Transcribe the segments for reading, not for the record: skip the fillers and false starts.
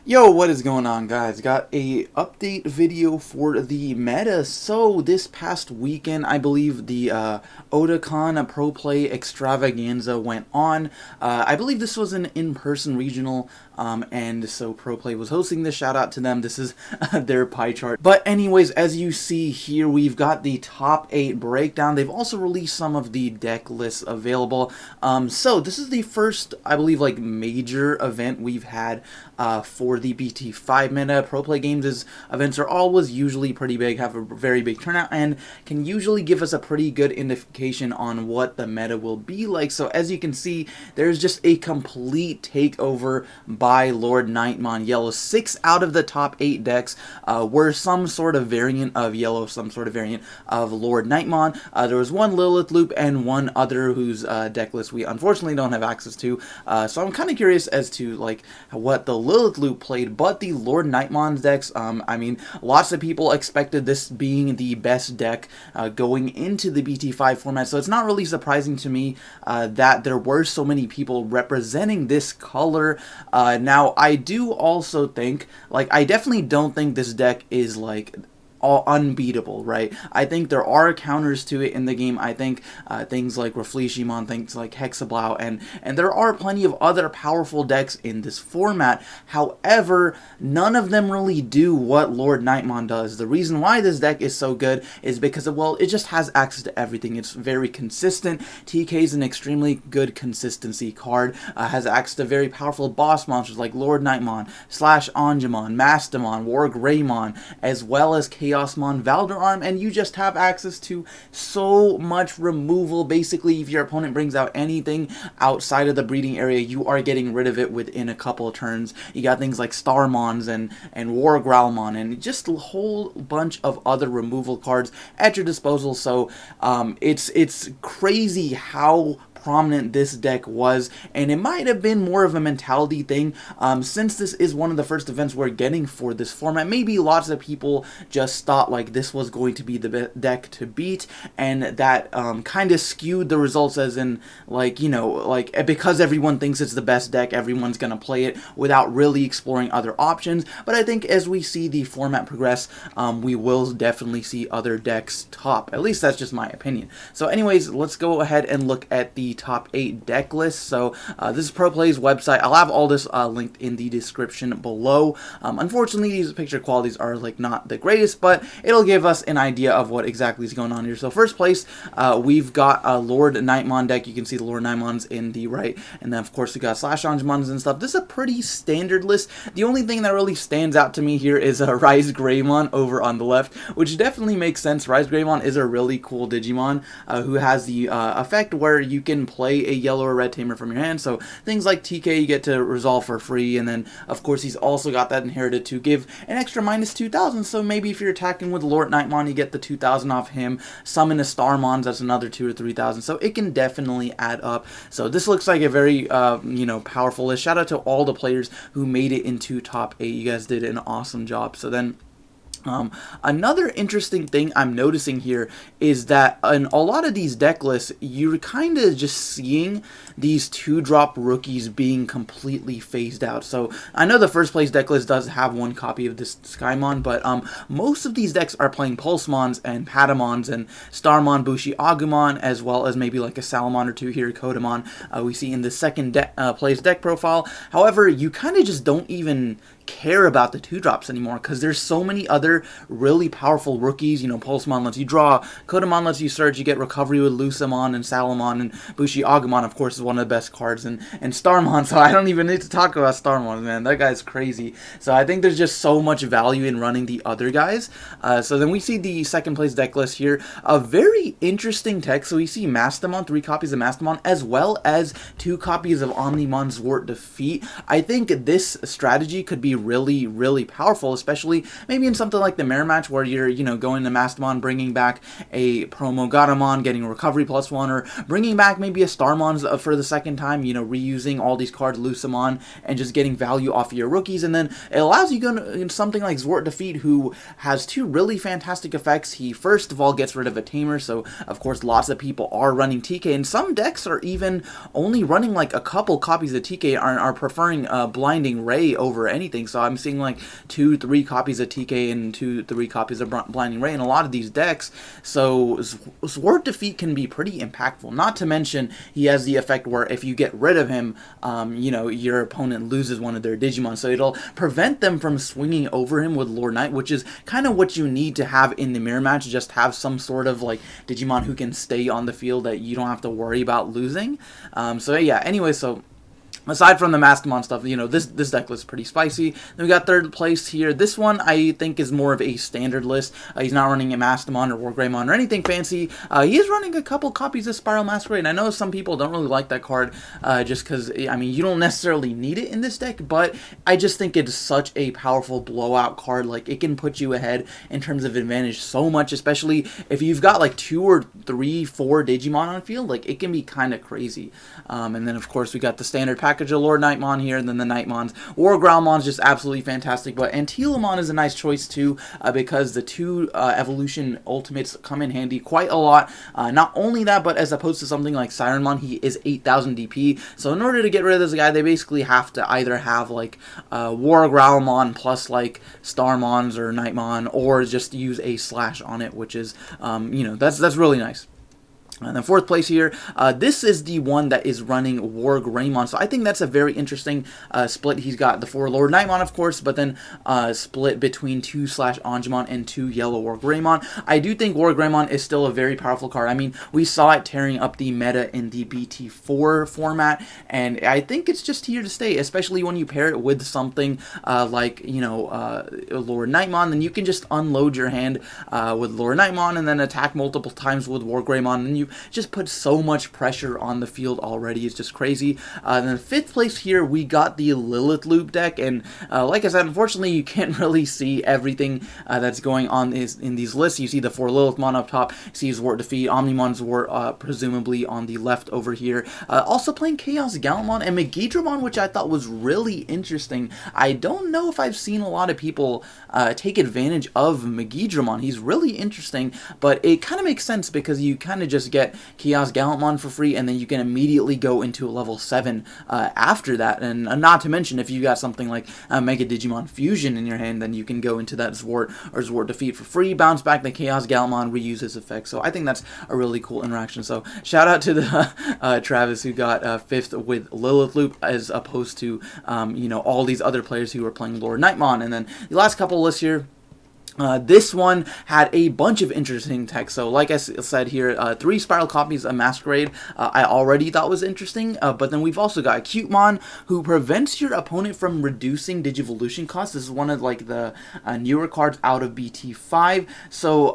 Yo, what is going on, guys? Got a update video for the meta. So this past weekend, I believe the Otakon Pro Play Extravaganza went on. I believe this was an in-person regional, and so Pro Play was hosting this. Shout out to them. This is their pie chart. But anyways, as you see here, we've got the top 8 breakdown. They've also released some of the deck lists available. So this is the first, I believe, like major event we've had for the BT5 meta. Pro Play Games' events are always usually pretty big, have a very big turnout, and can usually give us a pretty good indication on what the meta will be like. So as you can see, there's just a complete takeover by Lord Nightmon Yellow. 6 out of the top 8 decks were some sort of variant of Yellow, some sort of variant of Lord Nightmon. There was one Lilith Loop and one other whose deck list we unfortunately don't have access to. So I'm kind of curious as to like what the Lilith Loop played, but the Lord Nightmon's decks, I mean, lots of people expected this being the best deck going into the BT5 format, so it's not really surprising to me that there were so many people representing this color. Now, I do also think, like, I definitely don't think this deck is, like, all unbeatable, right? I think there are counters to it in the game. I think things like Refleshimon, things like Hexablow, and there are plenty of other powerful decks in this format. However, none of them really do what Lord Nightmon does. The reason why this deck is so good is because, well, it just has access to everything. It's very consistent. TK is an extremely good consistency card. Has access to very powerful boss monsters like Lord Nightmon, Slash Angemon, Mastamon, War Greymon, as well as Chaosmon, Valderarm, and you just have access to so much removal. Basically, if your opponent brings out anything outside of the breeding area, you are getting rid of it within a couple of turns. You got things like Starmons and War Growlmon, and just a whole bunch of other removal cards at your disposal. So it's crazy how prominent this deck was, and it might have been more of a mentality thing. Since this is one of the first events we're getting for this format, maybe lots of people just thought like this was going to be the deck to beat, and that kind of skewed the results, as in, like, you know, like, because everyone thinks it's the best deck, everyone's gonna play it without really exploring other options. But I think as we see the format progress, we will definitely see other decks top. At least that's just my opinion. So anyways, let's go ahead and look at the top 8 deck lists. So this is Pro Play's website. I'll have all this linked in the description below. Unfortunately, these picture qualities are like not the greatest, but it'll give us an idea of what exactly is going on here. So first place, we've got a Lord Nightmon deck. You can see the Lord Nightmons in the right, and then of course we got Slash Angemons and stuff. This is a pretty standard list. The only thing that really stands out to me here is Rise Greymon over on the left, which definitely makes sense. Rise Greymon is a really cool Digimon who has the effect where you can play a yellow or red tamer from your hand. So things like TK you get to resolve for free, and then of course he's also got that inherited to give an extra minus 2,000. So maybe if you're attacking with Lord Nightmon, you get the 2,000 off him. Summon a Starmons, that's another 2,000 or 3,000. So it can definitely add up. So this looks like a very you know, powerful list. Shout out to all the players who made it into top 8. You guys did an awesome job. So then another interesting thing I'm noticing here is that in a lot of these deck lists, you're kind of just seeing these 2-drop rookies being completely phased out. So I know the first place deck list does have one copy of this Skymon, but most of these decks are playing Pulsemons and Patamons and Starmon, Bushi, Agumon, as well as maybe like a Salamon or 2 here, Kodamon, we see in the second place deck profile. However, you kind of just don't even care about the 2-drops anymore, because there's so many other really powerful rookies. You know, Pulsemon lets you draw, Kodamon lets you search, you get recovery with Lucamon and Salamon, and Bushi Agumon, of course, is one of the best cards, and Starmon, so I don't even need to talk about Starmon, man. That guy's crazy. So I think there's just so much value in running the other guys. So then we see the second place deck list here. A very interesting deck. So we see Mastamon, 3 copies of Mastamon, as well as 2 copies of Omnimon Zwart Defeat. I think this strategy could be really powerful, especially maybe in something like the mirror match where you're, you know, going to Mastamon, bringing back a promo Garamon, getting a recovery +1, or bringing back maybe a Starmon for the second time, you know, reusing all these cards, Lucamon, and just getting value off of your rookies. And then it allows you to go into something like Zwart Defeat, who has 2 really fantastic effects. He first of all gets rid of a tamer, so of course lots of people are running TK, and some decks are even only running like a couple copies of TK, are preferring Blinding Ray over anything. things. So I'm seeing like 2-3 copies of TK and 2-3 copies of Blinding Ray in a lot of these decks. So Sword Defeat can be pretty impactful. Not to mention he has the effect where if you get rid of him, you know, your opponent loses one of their Digimon. So it'll prevent them from swinging over him with Lord Knight, which is kind of what you need to have in the mirror match. Just have some sort of like Digimon who can stay on the field that you don't have to worry about losing. So yeah, anyway, so aside from the Mastamon stuff, you know, this deck list is pretty spicy. Then we got third place here. This one I think is more of a standard list. He's not running a Mastamon or War Greymon or anything fancy. He is running a couple copies of Spiral Masquerade. And I know some people don't really like that card just because, I mean, you don't necessarily need it in this deck, but I just think it's such a powerful blowout card. Like, it can put you ahead in terms of advantage so much, especially if you've got like 2 or 3, 4 Digimon on field. Like, it can be kind of crazy. And then, of course, we got the standard package of Lord Nightmon here, and then the Nightmons. War Growlmon's just absolutely fantastic, but Antilamon is a nice choice too, because the 2 evolution ultimates come in handy quite a lot. Not only that, but as opposed to something like Sirenmon, he is 8,000 DP, so in order to get rid of this guy, they basically have to either have like War Growlmon plus like Starmons or Nightmon, or just use a slash on it, which is, you know, that's really nice. And then fourth place here, this is the one that is running War Greymon. So I think that's a very interesting split. He's got the 4 Lord Nightmon, of course, but then split between 2 Angemon and 2 Yellow War Greymon. I do think War Greymon is still a very powerful card. I mean, we saw it tearing up the meta in the BT4 format, and I think it's just here to stay, especially when you pair it with something like, you know, Lord Nightmon. Then you can just unload your hand with Lord Nightmon and then attack multiple times with War Greymon, and you just put so much pressure on the field already. It's just crazy. And then fifth place here, we got the Lilith Loop deck, and like I said, unfortunately, you can't really see everything that's going on in these lists. You see the 4 Lilithmon up top, you see Zwart Defeat, Omnimon Zwart presumably on the left over here. Also playing Chaos Gallantmon and Megidramon, which I thought was really interesting. I don't know if I've seen a lot of people take advantage of Megidramon. He's really interesting, but it kind of makes sense because you kind of just get Chaos Gallantmon for free, and then you can immediately go into a level 7 after that. And not to mention, if you got something like Mega Digimon Fusion in your hand, then you can go into that Zwart or Zwart Defeat for free, bounce back the Chaos Gallantmon, reuse his effects. So I think that's a really cool interaction. So shout out to the Travis who got 5th with Lilith Loop, as opposed to you know, all these other players who were playing Lord Nightmon. And then the last couple lists here, this one had a bunch of interesting text. So like I said here, 3 Spiral copies of Masquerade I already thought was interesting, but then we've also got Cutemon, who prevents your opponent from reducing Digivolution costs. This is one of like the newer cards out of BT5. So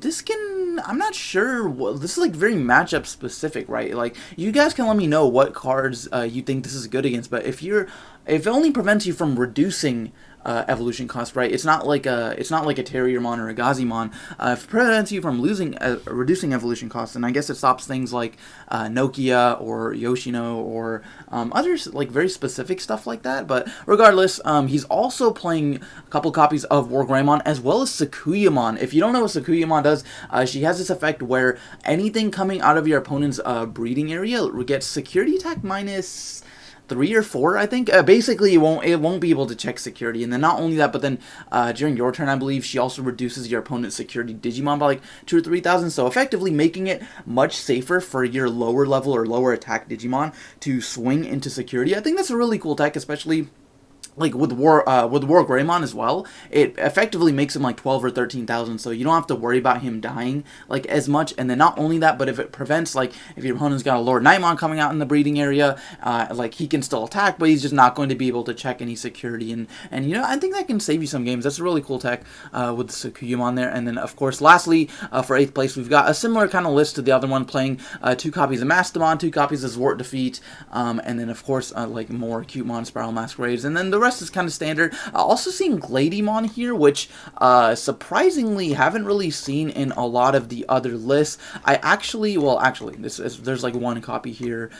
this can, I'm not sure, this is like very matchup specific, right? Like, you guys can let me know what cards you think this is good against, but if it only prevents you from reducing evolution cost, right? It's not like a Terriermon or a Gazimon. If it prevents you from reducing evolution costs, and I guess it stops things like Nokia or Yoshino or others, like very specific stuff like that. But regardless, he's also playing a couple copies of War Greymon as well as Sakuyamon. If you don't know what Sakuyamon does, she has this effect where anything coming out of your opponent's breeding area gets security attack minus 3 or 4, I think. Basically, it won't be able to check security. And then not only that, but then during your turn, I believe, she also reduces your opponent's security Digimon by like 2,000 or 3,000. So effectively making it much safer for your lower level or lower attack Digimon to swing into security. I think that's a really cool tech, especially like with War Greymon as well. It effectively makes him like 12 or 13,000, so you don't have to worry about him dying like as much. And then not only that, but if it prevents, like if your opponent's got a Lord Nightmon coming out in the breeding area, like he can still attack, but he's just not going to be able to check any security. And you know, I think that can save you some games. That's a really cool tech with the Sakuyamon there. And then of course, lastly, for 8th place, we've got a similar kind of list to the other one, playing 2 copies of Mastamon, 2 copies of Zwart Defeat, and then of course like more Cutemon, Spiral Masquerades, and then the rest is kind of standard. Also seeing Gladymon here, which surprisingly haven't really seen in a lot of the other lists. There's like 1 copy here.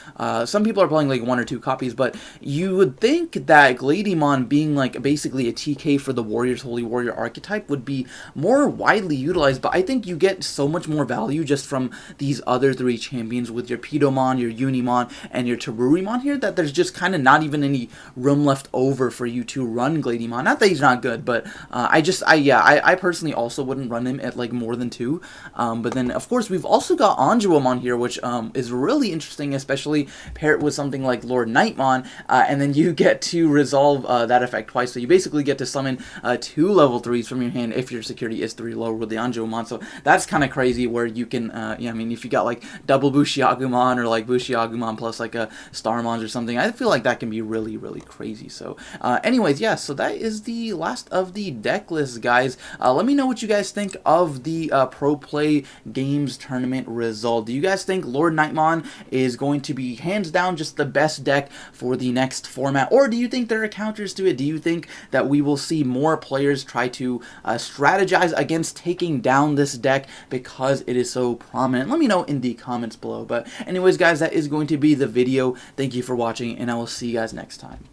Some people are playing like 1 or 2 copies, but you would think that Gladymon, being like basically a TK for the Warriors Holy Warrior archetype, would be more widely utilized, but I think you get so much more value just from these other 3 champions with your Pidomon, your Unimon, and your Terurimon here, that there's just kind of not even any room left over for you to run Gladymon. Not that he's not good, but I personally also wouldn't run him at like more than 2. But then of course we've also got Anjuamon here, which is really interesting, especially pair it with something like Lord Nightmon, and then you get to resolve that effect twice. So you basically get to summon 2 level 3s from your hand if your security is 3 lower with the Anjuamon. So that's kind of crazy, where you can, yeah, I mean, if you got like double Bushiagumon or like Bushiagumon plus like a Starmon or something, I feel like that can be really, really crazy. So anyways, yeah, so that is the last of the deck list, guys. Let me know what you guys think of the Pro Play Games Tournament result. Do you guys think Lord Nightmon is going to be hands down just the best deck for the next format, or do you think there are counters to it? Do you think that we will see more players try to strategize against taking down this deck because it is so prominent? Let me know in the comments below. But anyways, guys, that is going to be the video. Thank you for watching, and I will see you guys next time.